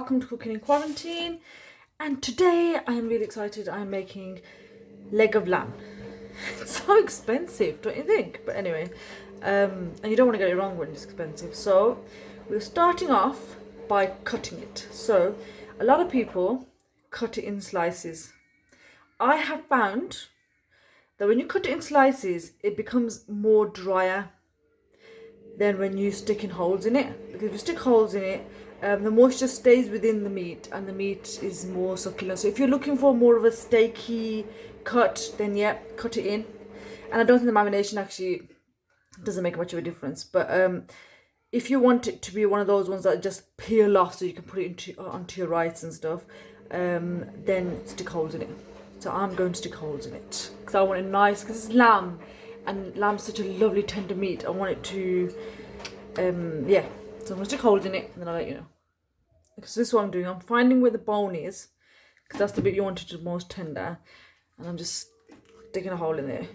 welcome to Cooking in Quarantine. And today I am really excited. I'm making leg of lamb. It's so expensive, don't you think? But anyway, and you don't want to get it wrong when it's expensive. So we're starting off by cutting it. So a lot of people cut it in slices. I have found that when you cut it in slices, it becomes more drier than when you stick in holes in it. Because if you stick holes in it, the moisture stays within the meat and the meat is more succulent. So if you're looking for more of a steaky cut, then yeah, cut it in. And I don't think the marination actually doesn't make much of a difference. But if you want it to be one of those ones that just peel off so you can put it onto your rice and stuff, then stick holes in it. So I'm going to stick holes in it because I want it nice, because it's lamb and lamb's such a lovely tender meat. I want it to, yeah. So I'm going to stick holes in it and then I'll let you know. Because this is what I'm doing. I'm finding where the bone is, because that's the bit you want it to be most tender. And I'm just digging a hole in there.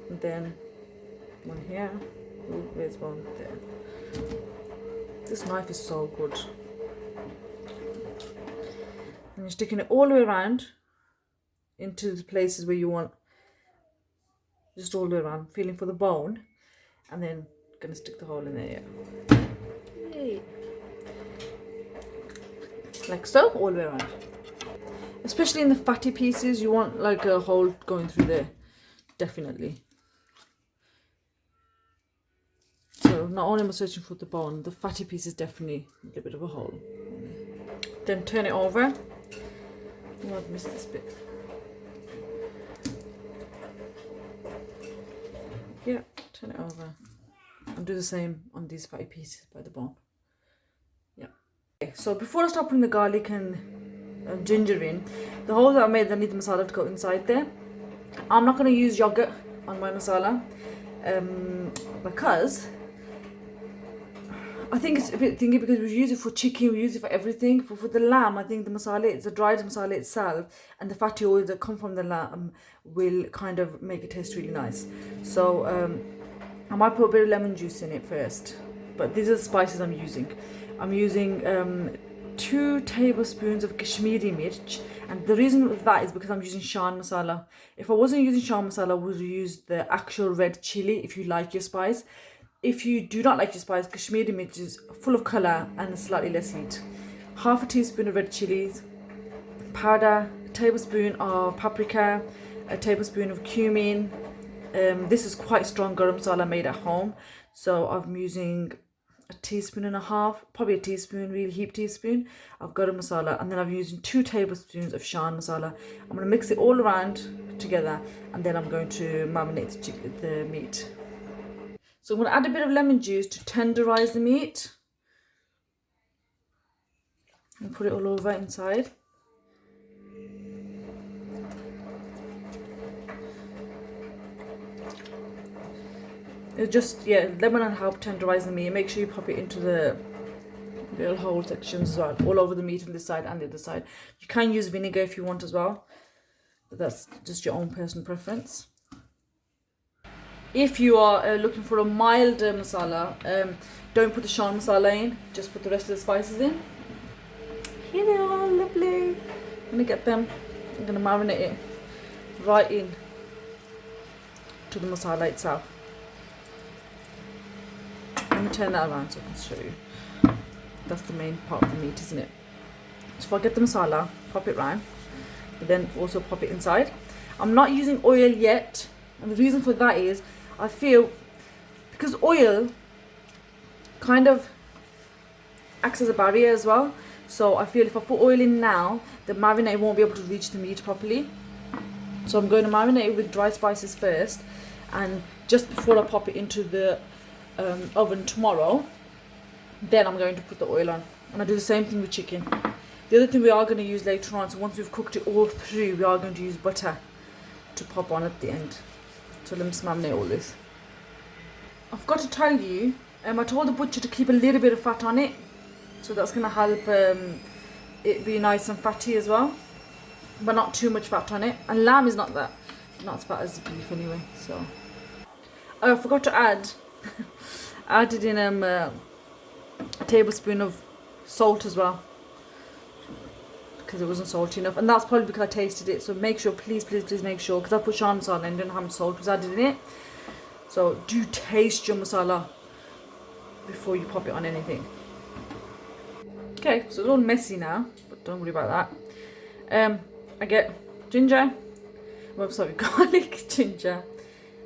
And then one here. Ooh, there's one there. This knife is so good. And you're sticking it all the way around into the places where you want. Just all the way around, feeling for the bone. And then gonna stick the hole in there, yeah. Yay. Like so, all the way around. Especially in the fatty pieces, you want like a hole going through there, definitely. So not only am I searching for the bone, the fatty piece is definitely a little bit of a hole. Then turn it over. Oh, I've missed this bit. Yeah, turn it over. And do the same on these fatty pieces by the bone. Yeah. Okay, so before I start putting the garlic and ginger in, the hole that I made, I need the masala to go inside there. I'm not going to use yogurt on my masala because I think it's a bit thingy, because we use it for chicken, we use it for everything. But for the lamb, I think the masala, it's the dried masala itself and the fatty oils that come from the lamb will kind of make it taste really nice. So I might put a bit of lemon juice in it first, but these are the spices I'm using. I'm using 2 tablespoons of Kashmiri mirch, and the reason for that is because I'm using shan masala. If I wasn't using shan masala, I would use the actual red chili if you like your spice. If you do not like your spice, Kashmiri mirch is full of colour and slightly less heat. Half a teaspoon of red chilies powder, a tablespoon of paprika, a tablespoon of cumin. This is quite strong garam masala made at home, so I'm using a teaspoon and a half, probably a teaspoon, really heap teaspoon of garam masala, and then I'm using 2 tablespoons of shan masala. I'm going to mix it all around together, and then I'm going to marinate the meat. So I'm going to add a bit of lemon juice to tenderize the meat and put it all over inside. It just, yeah, lemon will help tenderize the meat. Make sure you pop it into the little hole sections as well, all over the meat on this side and the other side. You can use vinegar if you want as well, but that's just your own personal preference. If you are looking for a milder masala, don't put the shan masala in, just put the rest of the spices in. Here they are, lovely. I'm gonna get them, I'm gonna marinate it right in to the masala itself. Let me turn that around so I can show you. That's the main part of the meat, isn't it? So if I get the masala, pop it round, but then also pop it inside. I'm not using oil yet, and the reason for that is I feel because oil kind of acts as a barrier as well. So I feel if I put oil in now, the marinade won't be able to reach the meat properly. So I'm going to marinate it with dry spices first, and just before I pop it into the oven tomorrow, then I'm going to put the oil on. And I do the same thing with chicken. The other thing we are going to use later on, so once we've cooked it all through, we are going to use butter to pop on at the end. So let me just marinate all this. I've got to tell you, I told the butcher to keep a little bit of fat on it, so that's going to help it be nice and fatty as well, but not too much fat on it. And lamb is not as fat as beef anyway. So I forgot to add added in a tablespoon of salt as well, because it wasn't salty enough, and that's probably because I tasted it. So make sure, please make sure, because I put chance on and didn't have much salt was added in it. So do taste your masala before you pop it on anything. Okay, so it's all messy now, but don't worry about that. I get ginger, well, sorry, garlic, ginger,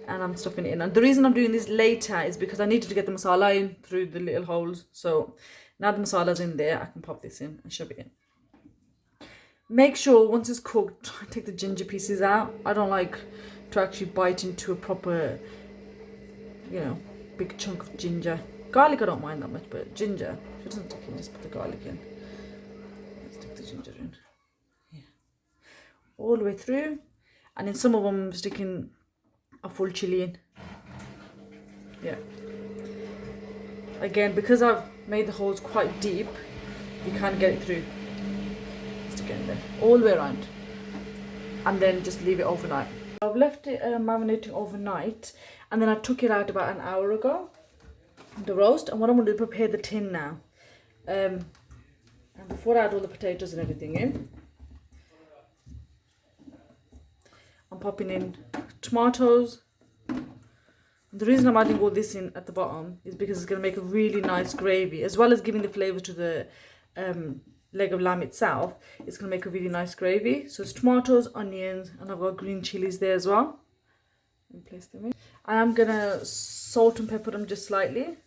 and I'm stuffing it in. And the reason I'm doing this later is because I needed to get the masala in through the little holes. So now the masala's in there, I can pop this in and shove it in. Make sure once it's cooked, try and take the ginger pieces out. I don't like to actually bite into a proper, you know, big chunk of ginger. Garlic I don't mind that much, but ginger, if it doesn't take in, just put the garlic in. Let's stick the ginger in. Yeah. All the way through. And in some of them I'm sticking a full chili in. Yeah. Again, because I've made the holes quite deep, you can't get it through. Stick it in there. All the way around. And then just leave it overnight. I've left it marinating overnight, and then I took it out about an hour ago, the roast. And what I'm going to do is prepare the tin now. And before I add all the potatoes and everything in, I'm popping in tomatoes. The reason I'm adding all this in at the bottom is because it's going to make a really nice gravy, as well as giving the flavour to the leg of lamb itself. It's going to make a really nice gravy. So it's tomatoes, onions, and I've got green chilies there as well. Let me place them in. I am going to salt and pepper them just slightly.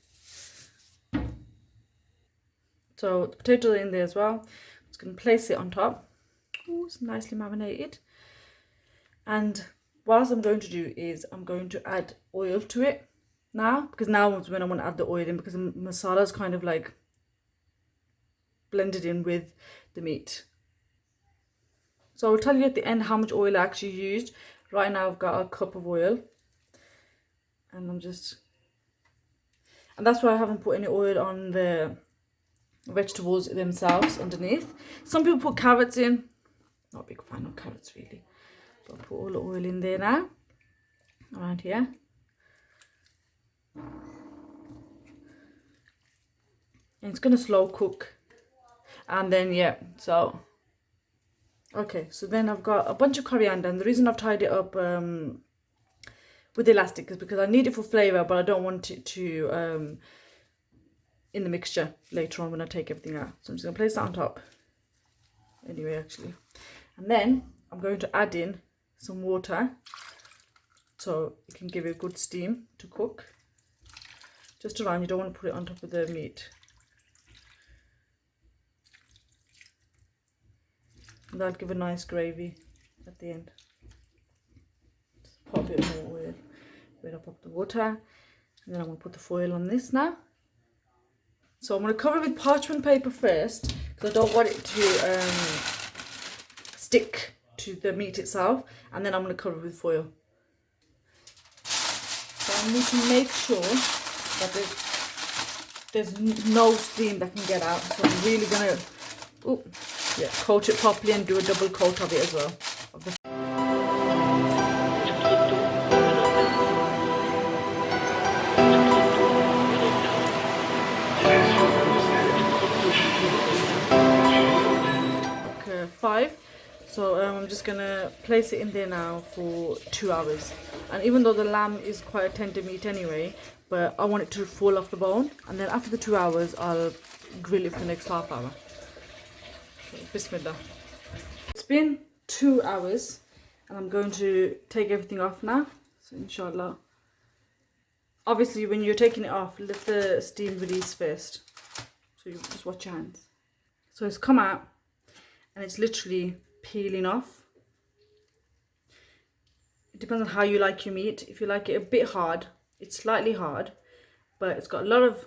So the potatoes are in there as well. Just going to place it on top. Ooh, it's nicely marinated. And what else I'm going to do is I'm going to add oil to it now, because now is when I want to add the oil in, because the masala is kind of like blended in with the meat. So I'll tell you at the end how much oil I actually used. Right now I've got a cup of oil, and and that's why I haven't put any oil on the vegetables themselves underneath. Some people put carrots in. Not a big fan of carrots really. I'll put all the oil in there now, around here. And it's going to slow cook. And then, yeah, so, okay, so then I've got a bunch of coriander. And the reason I've tied it up with elastic is because I need it for flavour, but I don't want it to, in the mixture later on when I take everything out. So I'm just going to place that on top. Anyway, actually. And then I'm going to add in some water so it can give it a good steam to cook. Just around, you don't want to put it on top of the meat. And that'll give a nice gravy at the end. Just pop a bit more oil. Then I'll pop the water, and then I'm going to put the foil on this now. So I'm going to cover it with parchment paper first, because I don't want it to stick to the meat itself, and then I'm going to cover it with foil. So I need to make sure that there's no steam that can get out. So I'm really going to coat it properly and do a double coat of it as well. Okay, 5. So I'm just gonna place it in there now for 2 hours. And even though the lamb is quite a tender meat anyway, but I want it to fall off the bone. And then after the 2 hours, I'll grill it for the next half hour. Okay, bismillah. It's been 2 hours, and I'm going to take everything off now. So inshallah. Obviously, when you're taking it off, let the steam release first. So you just watch your hands. So it's come out, and it's literally peeling off. It depends on how you like your meat. If you like it a bit hard, it's slightly hard, but it's got a lot of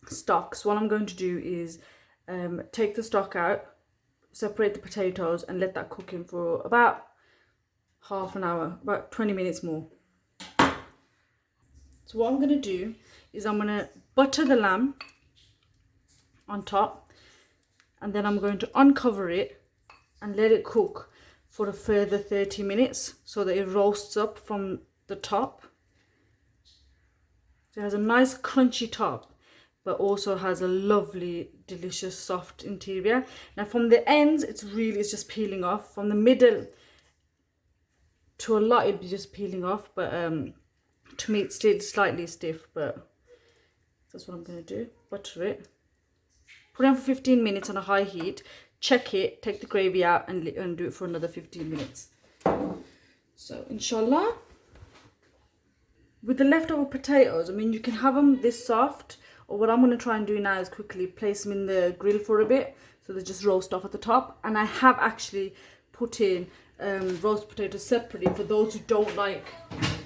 stock. So what I'm going to do is take the stock out, separate the potatoes, and let that cook in for about half an hour, about 20 minutes more. So what I'm going to do is I'm going to butter the lamb on top, and then I'm going to uncover it and let it cook for a further 30 minutes so that it roasts up from the top. So it has a nice crunchy top, but also has a lovely, delicious, soft interior. Now from the ends, it's just peeling off. From the middle to a lot, it'd be just peeling off, but to me it's still slightly stiff, but that's what I'm going to do. Butter it. Put it on for 15 minutes on a high heat. Check it, take the gravy out and do it for another 15 minutes. So inshallah, with the leftover potatoes, I mean, you can have them this soft, or what I'm going to try and do now is quickly place them in the grill for a bit, so they just roast off at the top. And I have actually put in roast potatoes separately for those who don't like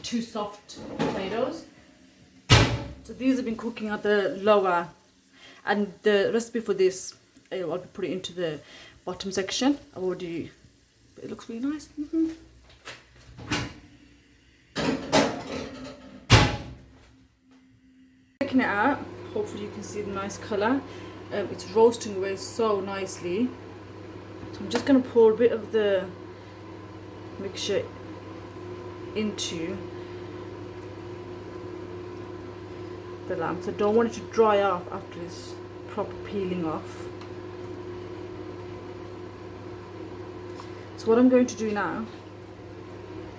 too soft potatoes. So these have been cooking at the lower, and the recipe for this, I'll be putting it into the bottom section. I've already, it looks really nice. Taking it out, hopefully you can see the nice colour. It's roasting away so nicely. So I'm just going to pour a bit of the mixture into the lamb. So I don't want it to dry off after it's proper peeling off. So what I'm going to do now,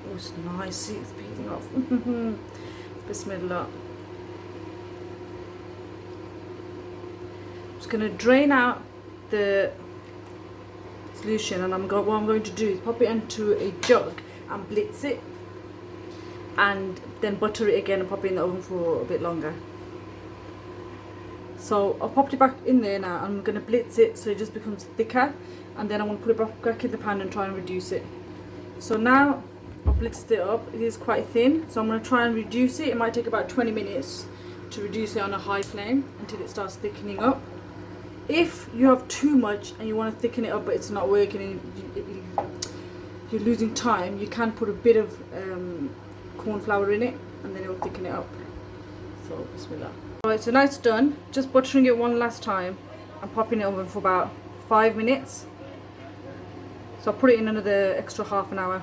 oh, it's nice, see, it's peeling off. Bismillah. I'm just going to drain out the solution, and what I'm going to do is pop it into a jug and blitz it, and then butter it again and pop it in the oven for a bit longer. So I've popped it back in there now. I'm going to blitz it so it just becomes thicker, and then I'm going to put it back in the pan and try and reduce it. So now I've blitzed it up. It is quite thin, so I'm going to try and reduce it. It might take about 20 minutes to reduce it on a high flame until it starts thickening up. If you have too much and you want to thicken it up but it's not working and you're losing time, you can put a bit of corn flour in it and then it will thicken it up. So bismillah. Alright, so now it's done. Just buttering it one last time and popping it over for about 5 minutes. So I'll put it in another extra half an hour.